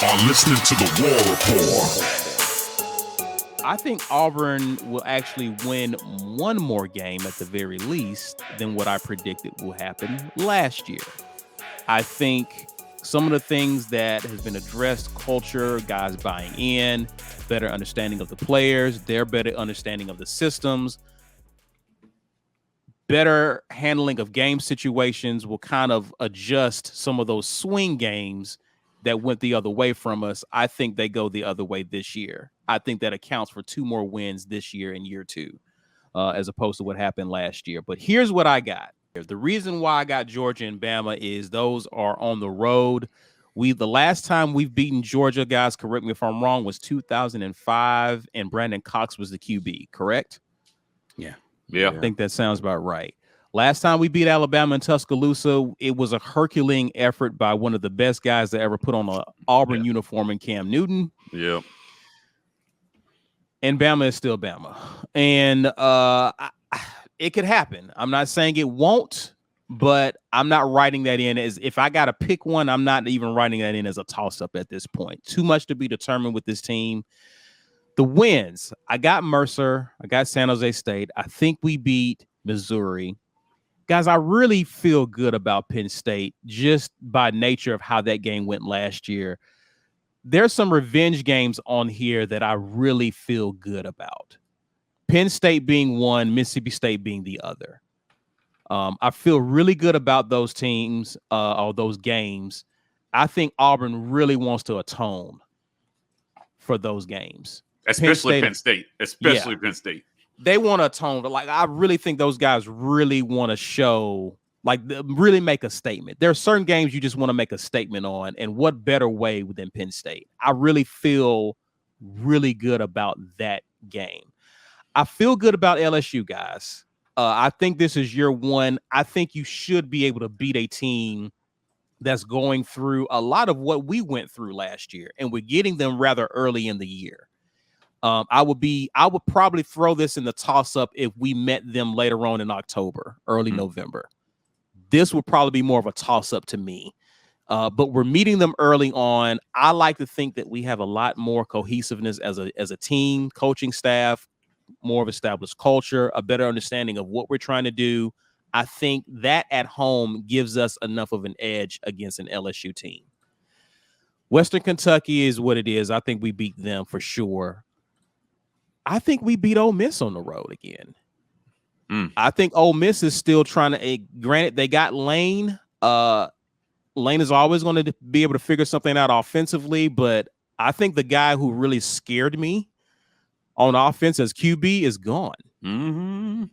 are listening to the War Rapport. I think Auburn will actually win one more game at the very least than what I predicted will happen last year. I think some of the things that has been addressed, culture, guys buying in, better understanding of the players, their better understanding of the systems, better handling of game situations will kind of adjust some of those swing games that went the other way from us. I think they go the other way this year. I think that accounts for 2 more wins this year in year 2, as opposed to what happened last year. But here's what I got. The reason why I got Georgia and Bama is those are on the road. The last time we've beaten Georgia, guys, correct me if I'm wrong, was 2005, and Brandon Cox was the QB, correct? Yeah. I think that sounds about right. Last time we beat Alabama in Tuscaloosa, it was a Herculean effort by one of the best guys that ever put on an Auburn uniform in Cam Newton. Yep. And Bama is still Bama. And it could happen. I'm not saying it won't, but I'm not writing that in as if I got to pick one. I'm not even writing that in as a toss-up at this point. Too much to be determined with this team. The wins, I got Mercer. I got San Jose State. I think we beat Missouri. Guys, I really feel good about Penn State just by nature of how that game went last year. There's some revenge games on here that I really feel good about. Penn State being one, Mississippi State being the other. I feel really good about those teams or those games. I think Auburn really wants to atone for those games. Especially Penn State. Penn State. They want to atone. Like, I really think those guys really want to show, like, really make a statement. There are certain games you just want to make a statement on, and what better way than Penn State? I really feel really good about that game. I feel good about LSU, guys. I think this is year one. I think you should be able to beat a team that's going through a lot of what we went through last year, and we're getting them rather early in the year. I would probably throw this in the toss-up if we met them later on in October, early November. This would probably be more of a toss-up to me. But we're meeting them early on. I like to think that we have a lot more cohesiveness as a team, coaching staff, more of established culture, a better understanding of what we're trying to do. I think that at home gives us enough of an edge against an LSU team. Western Kentucky is what it is. I think we beat them for sure. I think we beat Ole Miss on the road again. I think Ole Miss is still trying to, granted, they got Lane. Lane is always going to be able to figure something out offensively, but I think the guy who really scared me on offense as QB is gone. Mm-hmm.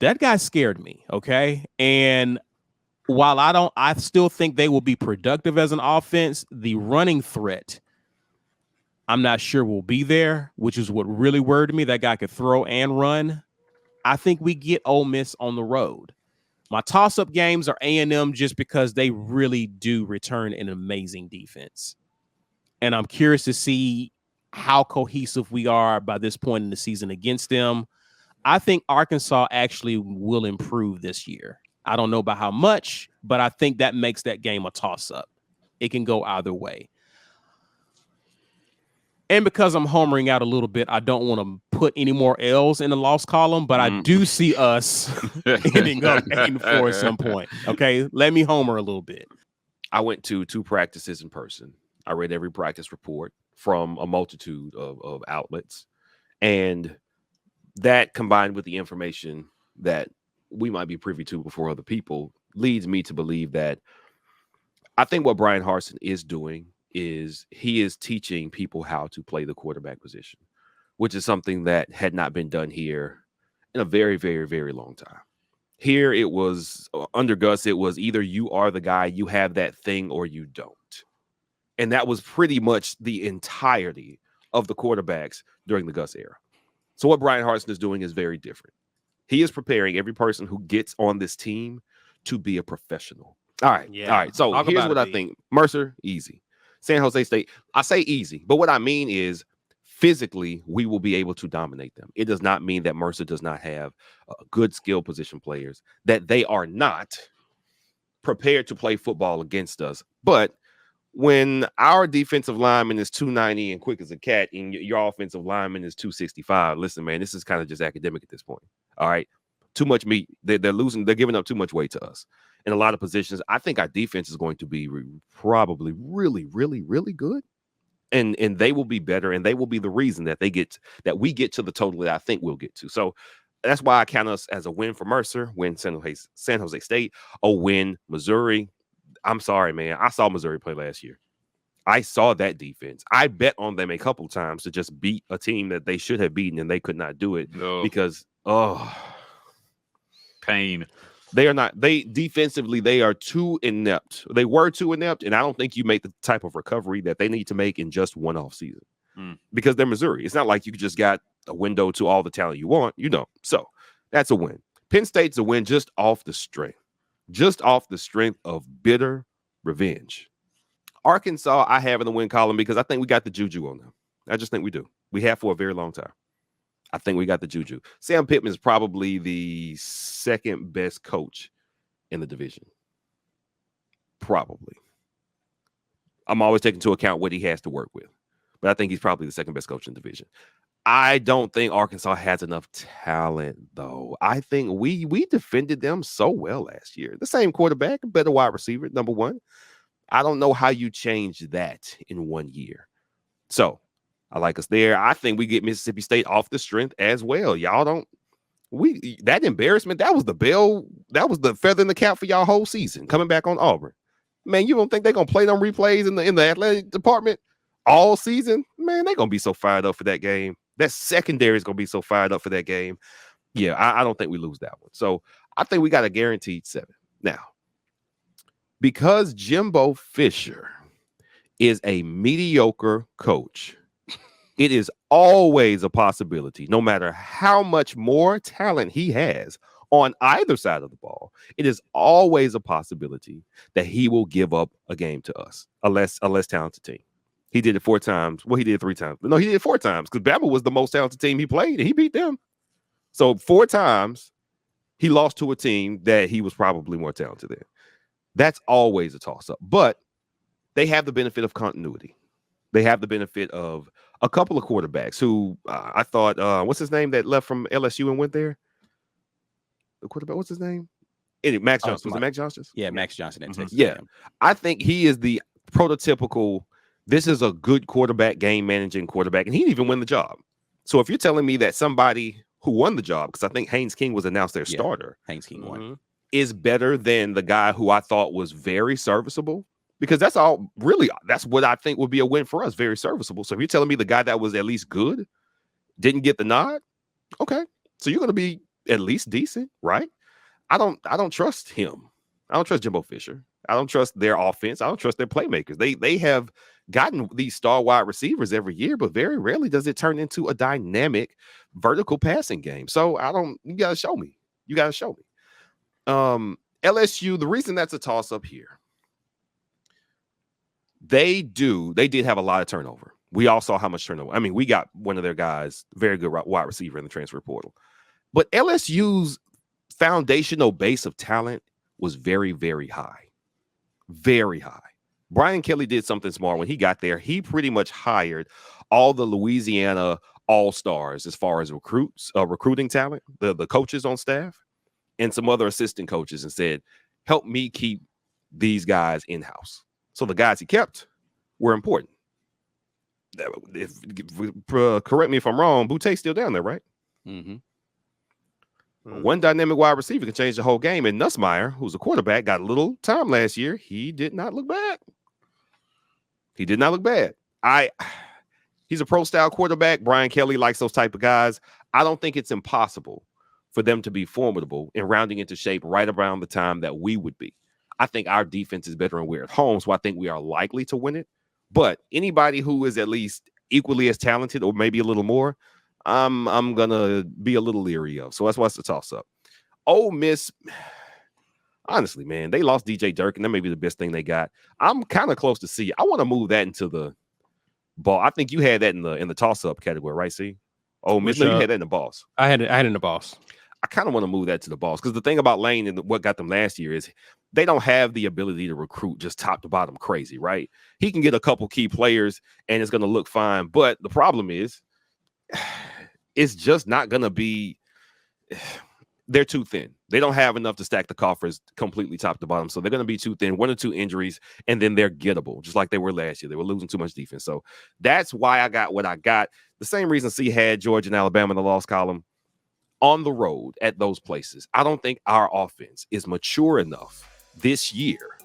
That guy scared me, okay? And while I still think they will be productive as an offense, the running threat, I'm not sure will be there, which is what really worried me. That guy could throw and run. I think we get Ole Miss on the road. My toss-up games are A&M just because they really do return an amazing defense. And I'm curious to see how cohesive we are by this point in the season against them. I think Arkansas actually will improve this year. I don't know about how much, but I think that makes that game a toss-up. It can go either way. And because I'm homering out a little bit, I don't want to put any more L's in the loss column, but I do see us ending up 8-4 at some point. Okay, let me homer a little bit. I went to 2 practices in person. I read every practice report from a multitude of outlets. And that, combined with the information that we might be privy to before other people, leads me to believe that I think what Bryan Harsin is doing is he is teaching people how to play the quarterback position, which is something that had not been done here in a very, very, very long time. Here it was, under Gus, it was either you are the guy, you have that thing, or you don't. And that was pretty much the entirety of the quarterbacks during the Gus era. So what Bryan Harsin is doing is very different. He is preparing every person who gets on this team to be a professional. All right. Yeah. All right. So here's what I think. Mercer, easy. San Jose State, I say easy, but what I mean is physically we will be able to dominate them. It does not mean that Mercer does not have good skill position players, that they are not prepared to play football against us. But when our defensive lineman is 290 and quick as a cat, and your offensive lineman is 265, listen, man, this is kind of just academic at this point. All right. Too much meat. They're losing. They're giving up too much weight to us in a lot of positions. I think our defense is going to be probably really, really, really good. And they will be better, and they will be the reason that we get to the total that I think we'll get to. So that's why I count us as a win for Mercer, win San Jose State, a win Missouri. I'm sorry, man. I saw Missouri play last year. I saw that defense. I bet on them a couple times to just beat a team that they should have beaten, and they could not do it because pain. They are not. They defensively, they are too inept. They were too inept, and I don't think you make the type of recovery that they need to make in just one off season because they're Missouri. It's not like you just got a window to all the talent you want. You don't. So that's a win. Penn State's a win just off the strength of bitter revenge. Arkansas, I have in the win column because I think we got the juju on them. I just think we do. We have for a very long time. I think we got the juju. Sam Pittman is probably the second best coach in the division. Probably. I'm always taking into account what he has to work with. But I think he's probably the second best coach in the division. I don't think Arkansas has enough talent, though. I think we defended them so well last year. The same quarterback, better wide receiver, number one. I don't know how you change that in 1 year. So I like us there. I think we get Mississippi State off the strength as well. Y'all don't. That embarrassment, that was the bell. That was the feather in the cap for y'all whole season coming back on Auburn. Man, you don't think they're gonna play them replays in the athletic department all season? Man, they're gonna be so fired up for that game. That secondary is gonna be so fired up for that game. Yeah, I don't think we lose that one. So I think we got a guaranteed 7. Now, because Jimbo Fisher is a mediocre coach, it is always a possibility, no matter how much more talent he has on either side of the ball, it is always a possibility that he will give up a game to us, a less talented team. He did it 4 times. Well, he did it 3 times. No, he did it 4 times because Bama was the most talented team he played, and he beat them. So 4 times he lost to a team that he was probably more talented than. That's always a toss-up. But they have the benefit of continuity. They have the benefit of a couple of quarterbacks who I thought, what's his name that left from LSU and went there? The quarterback, what's his name? Max Johnson. Was it Max Johnson? Yeah, Max Johnson. At Texas. Yeah. I think he is the prototypical, this is a good quarterback, game managing quarterback, and he didn't even win the job. So if you're telling me that somebody who won the job, because I think Haynes King was announced their starter. Haynes King won. Is better than the guy who I thought was very serviceable. Because that's what I think would be a win for us. Very serviceable. So if you're telling me the guy that was at least good didn't get the nod, okay. So you're going to be at least decent, right? I don't trust him. I don't trust Jimbo Fisher. I don't trust their offense. I don't trust their playmakers. They have gotten these star wide receivers every year, but very rarely does it turn into a dynamic vertical passing game. So you got to show me. You got to show me. LSU, the reason that's a toss up here. They did have a lot of turnover. We all saw how much turnover. I mean, we got one of their guys, very good wide receiver in the transfer portal. But LSU's foundational base of talent was very, very high. Very high. Brian Kelly did something smart when he got there. He pretty much hired all the Louisiana all-stars as far as recruiting talent, the coaches on staff, and some other assistant coaches, and said, help me keep these guys in-house. So the guys he kept were important. Correct me if I'm wrong, Boute's still down there, right? One dynamic wide receiver can change the whole game. And Nussmeier, who's a quarterback, got a little time last year. He did not look bad. He's a pro-style quarterback. Brian Kelly likes those type of guys. I don't think it's impossible for them to be formidable and rounding into shape right around the time that we would be. I think our defense is better and we're at home, so I think we are likely to win it. But anybody who is at least equally as talented or maybe a little more, I'm gonna be a little leery of. So that's why it's a toss-up. Ole Miss, honestly, man, they lost DJ Durkin. That may be the best thing they got. I'm kind of close to C. I want to move that into the ball. I think you had that in the toss-up category, right? C. Ole Miss, no, you had that in the balls. I had it in the balls. I kind of want to move that to the balls because the thing about Lane and what got them last year is they don't have the ability to recruit just top to bottom crazy, right? He can get a couple key players and it's going to look fine. But the problem is, it's just not going to be, they're too thin. They don't have enough to stack the coffers completely top to bottom. So they're going to be too thin, 1 or 2 injuries, and then they're gettable, just like they were last year. They were losing too much defense. So that's why I got what I got. The same reason C had Georgia and Alabama in the loss column. On the road at those places, I don't think our offense is mature enough this year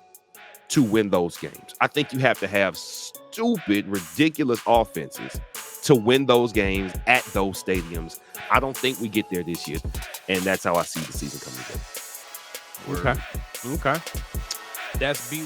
to win those games. I think you have to have stupid, ridiculous offenses to win those games at those stadiums. I don't think we get there this year, and that's how I see the season coming together. Okay. That's B.